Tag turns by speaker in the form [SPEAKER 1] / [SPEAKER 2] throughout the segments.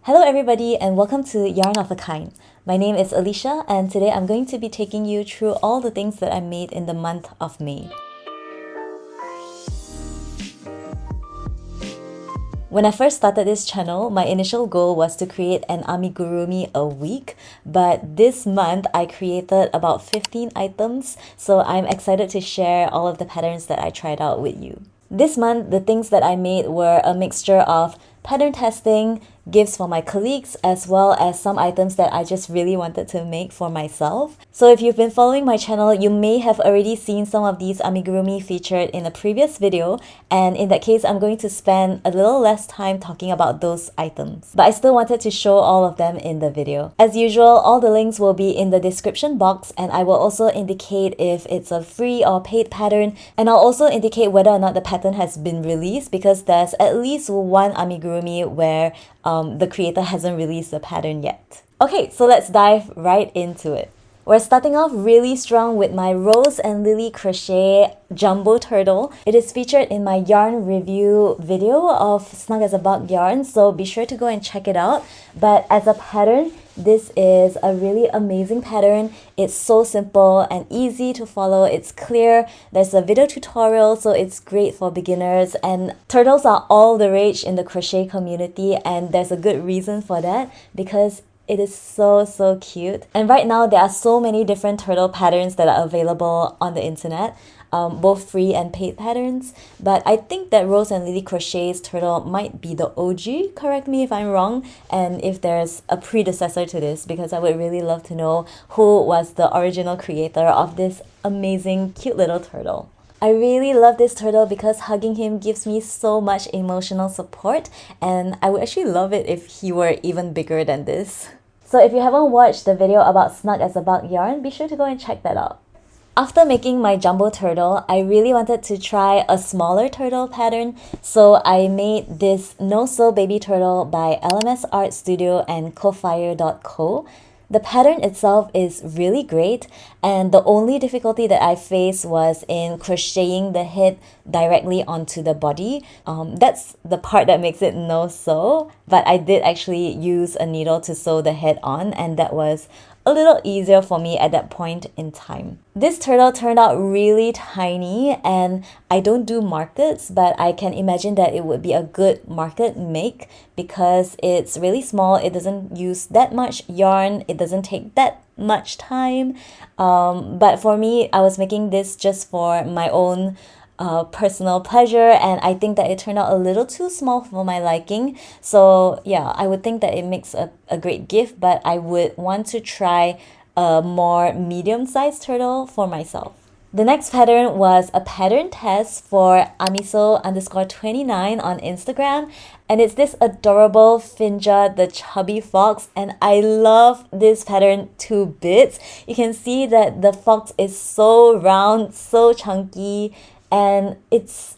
[SPEAKER 1] Hello everybody and welcome to Yarn of a Kind. My name is Elisa and today I'm going to be taking you through all the things that I made in the month of May. When I first started this channel, my initial goal was to create an amigurumi a week, but this month I created about 15 items, so I'm excited to share all of the patterns that I tried out with you. This month, the things that I made were a mixture of pattern testing, gifts for my colleagues, as well as some items that I just really wanted to make for myself. So if you've been following my channel, you may have already seen some of these amigurumi featured in a previous video, and in that case, I'm going to spend a little less time talking about those items. But I still wanted to show all of them in the video. As usual, all the links will be in the description box, and I will also indicate if it's a free or paid pattern, and I'll also indicate whether or not the pattern has been released, because there's at least one amigurumi where the creator hasn't released the pattern yet. Okay, so let's dive right into it. We're starting off really strong with my Rose and Lily Crochet Jumbo Turtle. It is featured in my yarn review video of Snug as a Bug yarn, so be sure to go and check it out. But as a pattern, this is a really amazing pattern. It's so simple and easy to follow. It's clear. There's a video tutorial, so it's great for beginners. And turtles are all the rage in the crochet community, and there's a good reason for that because it is so cute. And right now there are so many different turtle patterns that are available on the internet, both free and paid patterns. But I think that Rose and Lily Crochet's turtle might be the OG, correct me if I'm wrong, and if there's a predecessor to this, because I would really love to know who was the original creator of this amazing cute little turtle. I really love this turtle because hugging him gives me so much emotional support, and I would actually love it if he were even bigger than this. So if you haven't watched the video about Snug as a Bug yarn, be sure to go and check that out. After making my jumbo turtle, I really wanted to try a smaller turtle pattern, so I made this No Sew Baby Turtle by LMS Art Studio and Kofire.co. The pattern itself is really great, and the only difficulty that I faced was in crocheting the head directly onto the body. That's the part that makes it no sew, but I did actually use a needle to sew the head on, and that was a little easier for me at that point in time. This turtle turned out really tiny, and I don't do markets, but I can imagine that it would be a good market make because it's really small. It doesn't use that much yarn. It doesn't take that much time. But for me, I was making this just for my own personal pleasure, and I think that it turned out a little too small for my liking. So yeah, I would think that it makes a great gift, but I would want to try a more medium-sized turtle for myself. The next pattern was a pattern test for Amiso_29 on Instagram, and it's this adorable Finja the Chubby Fox, and I love this pattern to bits. You can see that the fox is so round, so chunky, and it's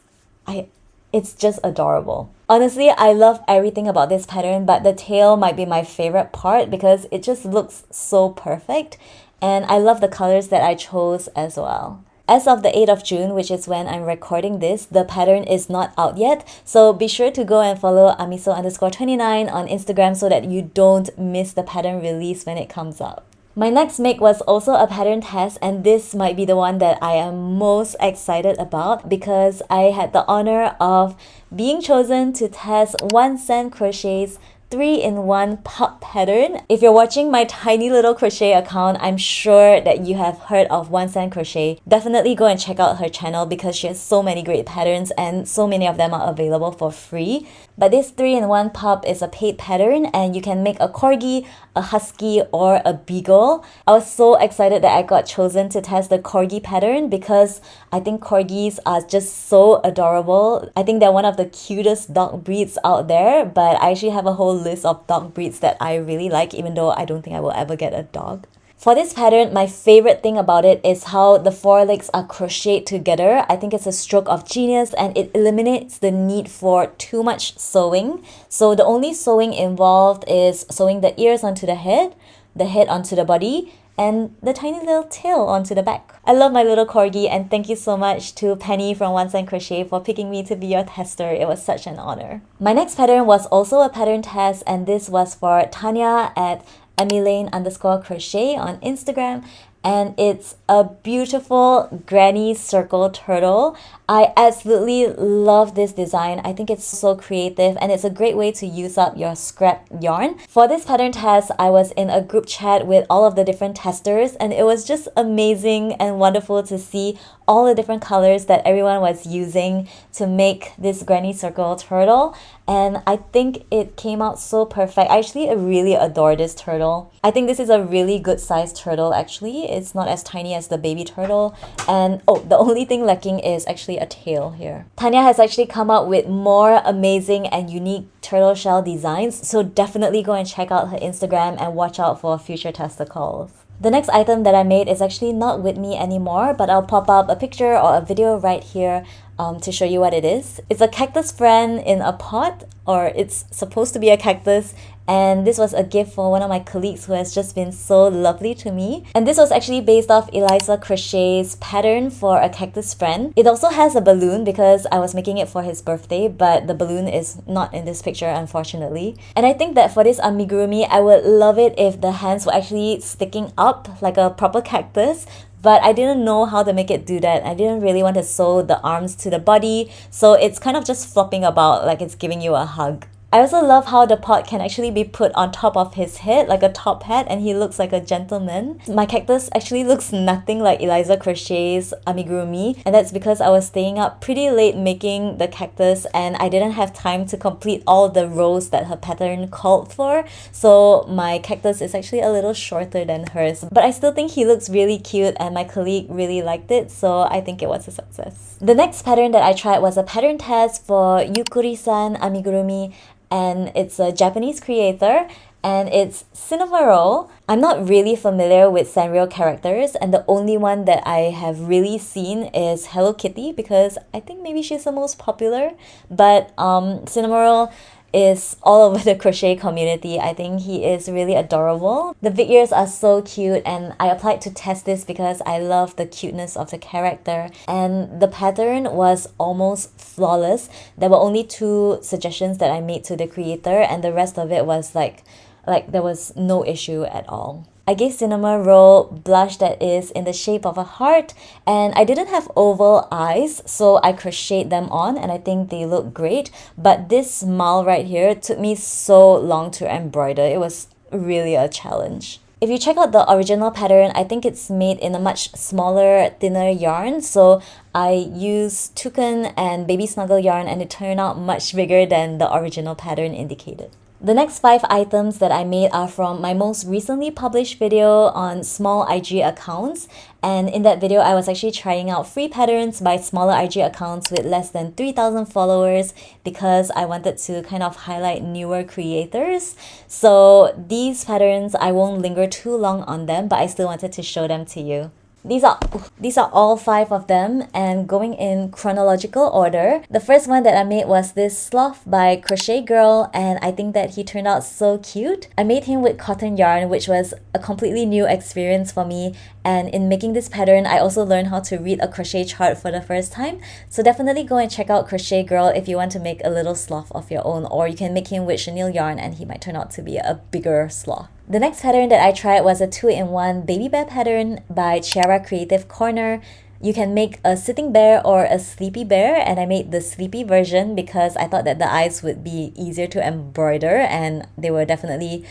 [SPEAKER 1] just adorable. Honestly, I love everything about this pattern, but the tail might be my favorite part because it just looks so perfect, and I love the colors that I chose as well. As of the 8th of June, which is when I'm recording this, the pattern is not out yet, so be sure to go and follow Amiso_29 on Instagram so that you don't miss the pattern release when it comes out. My next make was also a pattern test, and this might be the one that I am most excited about because I had the honor of being chosen to test 1 Cent Crochet's 3-in-1 pop pattern. If you're watching my tiny little crochet account, I'm sure that you have heard of 1 Cent Crochet. Definitely go and check out her channel because she has so many great patterns and so many of them are available for free. But this 3-in-1 pop is a paid pattern, and you can make a corgi, a husky, or a beagle. I was so excited that I got chosen to test the corgi pattern because I think corgis are just so adorable. I think they're one of the cutest dog breeds out there, but I actually have a whole list of dog breeds that I really like, even though I don't think I will ever get a dog. For this pattern, my favorite thing about it is how the forelegs are crocheted together. I think it's a stroke of genius, and it eliminates the need for too much sewing. So the only sewing involved is sewing the ears onto the head onto the body, and the tiny little tail onto the back. I love my little corgi, and thank you so much to Penny from One Cent Crochet for picking me to be your tester. It was such an honor. My next pattern was also a pattern test, and this was for Tanya at Emilane_crochet on Instagram, and it's a beautiful granny circle turtle. I absolutely love this design. I think it's so creative, and it's a great way to use up your scrap yarn. For this pattern test, I was in a group chat with all of the different testers, and it was just amazing and wonderful to see all the different colors that everyone was using to make this granny circle turtle. And I think it came out so perfect. I actually really adore this turtle. I think this is a really good sized turtle actually. It's not as tiny as the baby turtle. And oh, the only thing lacking is actually a tail here. Tanya has actually come up with more amazing and unique turtle shell designs, so definitely go and check out her Instagram and watch out for future testicles. The next item that I made is actually not with me anymore, but I'll pop up a picture or a video right here to show you what it is. It's a cactus friend in a pot, or it's supposed to be a cactus, and this was a gift for one of my colleagues who has just been so lovely to me. And this was actually based off Elisa Crochet's pattern for a cactus friend. It also has a balloon because I was making it for his birthday, but the balloon is not in this picture unfortunately. And I think that for this amigurumi, I would love it if the hands were actually sticking up like a proper cactus, but I didn't know how to make it do that. I didn't really want to sew the arms to the body, so it's kind of just flopping about like it's giving you a hug. I also love how the pot can actually be put on top of his head like a top hat, and he looks like a gentleman. My cactus actually looks nothing like Elisa Crochet's amigurumi, and that's because I was staying up pretty late making the cactus and I didn't have time to complete all the rows that her pattern called for, so my cactus is actually a little shorter than hers. But I still think he looks really cute, and my colleague really liked it, so I think it was a success. The next pattern that I tried was a pattern test for Yukuri-san amigurumi, and it's a Japanese creator, and it's Cinnamoroll. I'm not really familiar with Sanrio characters, and the only one that I have really seen is Hello Kitty because I think maybe she's the most popular. But Cinnamoroll is all over the crochet community. I think he is really adorable. The figures are so cute, and I applied to test this because I love the cuteness of the character, and the pattern was almost flawless. There were only 2 suggestions that I made to the creator, and the rest of it was like there was no issue at all. I gave Cinnamoroll blush that is in the shape of a heart, and I didn't have oval eyes, so I crocheted them on, and I think they look great. But this smile right here took me so long to embroider. It was really a challenge. If you check out the original pattern, I think it's made in a much smaller, thinner yarn, so I used toucan and baby snuggle yarn, and it turned out much bigger than the original pattern indicated. The next 5 items that I made are from my most recently published video on small IG accounts, and in that video I was actually trying out free patterns by smaller IG accounts with less than 3,000 followers because I wanted to kind of highlight newer creators. So these patterns, I won't linger too long on them, but I still wanted to show them to you. These are all 5 of them, and going in chronological order. The first one that I made was this Sloth by Crochet Girl, and I think that he turned out so cute. I made him with cotton yarn, which was a completely new experience for me, and in making this pattern, I also learned how to read a crochet chart for the first time. So definitely go and check out Crochet Girl if you want to make a little sloth of your own, or you can make him with chenille yarn and he might turn out to be a bigger sloth. The next pattern that I tried was a 2-in-1 baby bear pattern by Chiara Creative Corner. You can make a sitting bear or a sleepy bear, and I made the sleepy version because I thought that the eyes would be easier to embroider, and they were definitely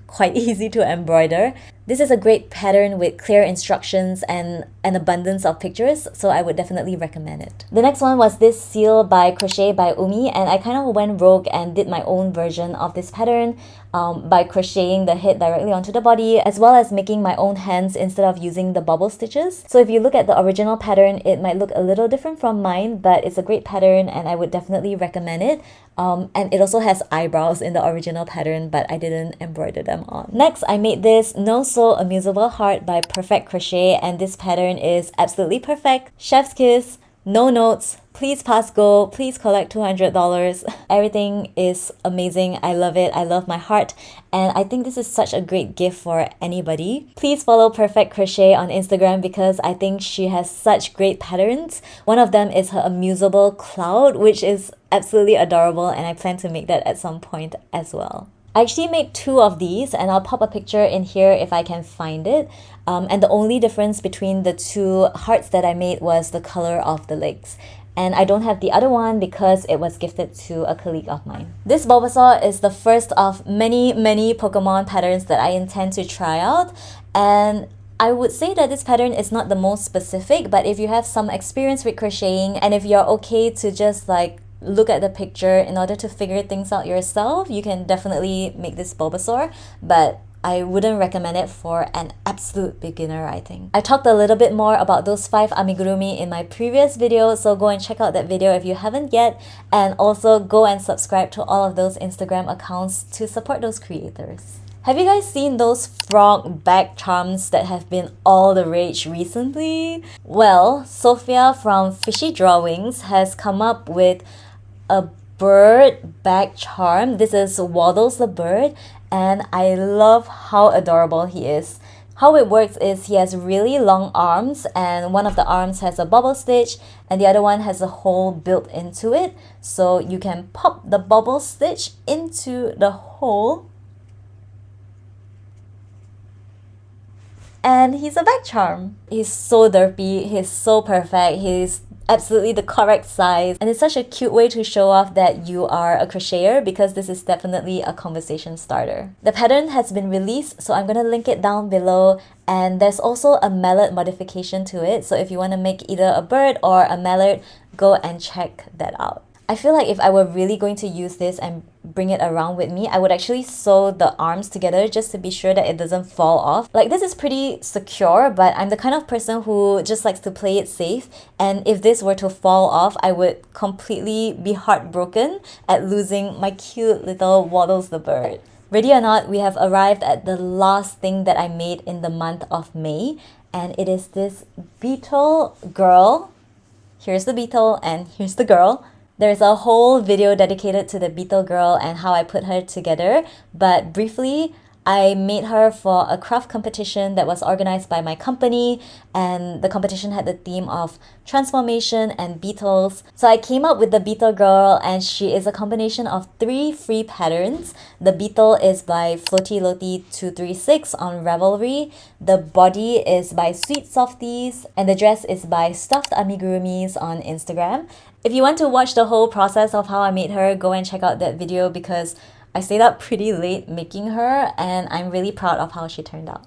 [SPEAKER 1] quite easy to embroider. This is a great pattern with clear instructions and an abundance of pictures, so I would definitely recommend it. The next one was this seal by Crochet by Umi, and I kind of went rogue and did my own version of this pattern by crocheting the head directly onto the body, as well as making my own hands instead of using the bubble stitches. So if you look at the original pattern, it might look a little different from mine, but it's a great pattern and I would definitely recommend it. And it also has eyebrows in the original pattern, but I didn't embroider them on. Next, I made this Sew Amuseable Heart by Purfect Crochet, and this pattern is absolutely perfect. Chef's kiss, no notes, Please pass go, please collect $200. Everything is amazing. I love it. I love my heart. And I think this is such a great gift for anybody. Please follow Perfect Crochet on Instagram because I think she has such great patterns. One of them is her Amuseable cloud, which is absolutely adorable, and I plan to make that at some point as well. I actually made 2 of these, and I'll pop a picture in here if I can find it. And the only difference between the 2 hearts that I made was the color of the legs. And I don't have the other one because it was gifted to a colleague of mine. This Bulbasaur is the first of many Pokemon patterns that I intend to try out. And I would say that this pattern is not the most specific, but if you have some experience with crocheting and if you're okay to just like look at the picture in order to figure things out yourself, you can definitely make this Bulbasaur. But I wouldn't recommend it for an absolute beginner, I think. I talked a little bit more about those 5 amigurumi in my previous video, so go and check out that video if you haven't yet, and also go and subscribe to all of those Instagram accounts to support those creators. Have you guys seen those frog bag charms that have been all the rage recently? Well, Sophia from Fishy Drawings has come up with a bird bag charm. This is Waddles the bird, and I love how adorable he is. How it works is he has really long arms, and one of the arms has a bubble stitch and the other one has a hole built into it. So you can pop the bubble stitch into the hole and he's a bag charm. He's so derpy, he's so perfect, he's absolutely the correct size, and it's such a cute way to show off that you are a crocheter because this is definitely a conversation starter. The pattern has been released, so I'm gonna link it down below, and there's also a mallet modification to it, so if you want to make either a bird or a mallet, go and check that out. I feel like if I were really going to use this and bring it around with me, I would actually sew the arms together just to be sure that it doesn't fall off. Like, this is pretty secure, but I'm the kind of person who just likes to play it safe, and if this were to fall off, I would completely be heartbroken at losing my cute little Waddles the bird. Ready or not, we have arrived at the last thing that I made in the month of May, and it is this beetle girl. Here's the beetle and here's the girl. There's a whole video dedicated to the beetle girl and how I put her together, but briefly, I made her for a craft competition that was organized by my company, and the competition had the theme of transformation and beetles. So I came up with the beetle girl, and she is a combination of 3 free patterns. The beetle is by Floaty Loti 236 on Ravelry, the body is by Sweet Softies, and the dress is by Stuffed Amigurumis on Instagram. If you want to watch the whole process of how I made her, go and check out that video because I stayed up pretty late making her, and I'm really proud of how she turned out.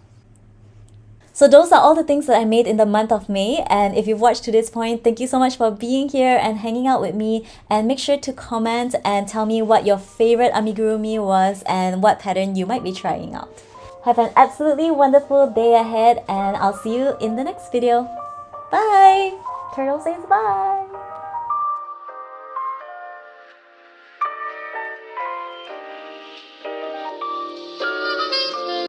[SPEAKER 1] So those are all the things that I made in the month of May, and if you've watched to this point, thank you so much for being here and hanging out with me, and make sure to comment and tell me what your favorite amigurumi was and what pattern you might be trying out. Have an absolutely wonderful day ahead, and I'll see you in the next video. Bye! Turtle says bye!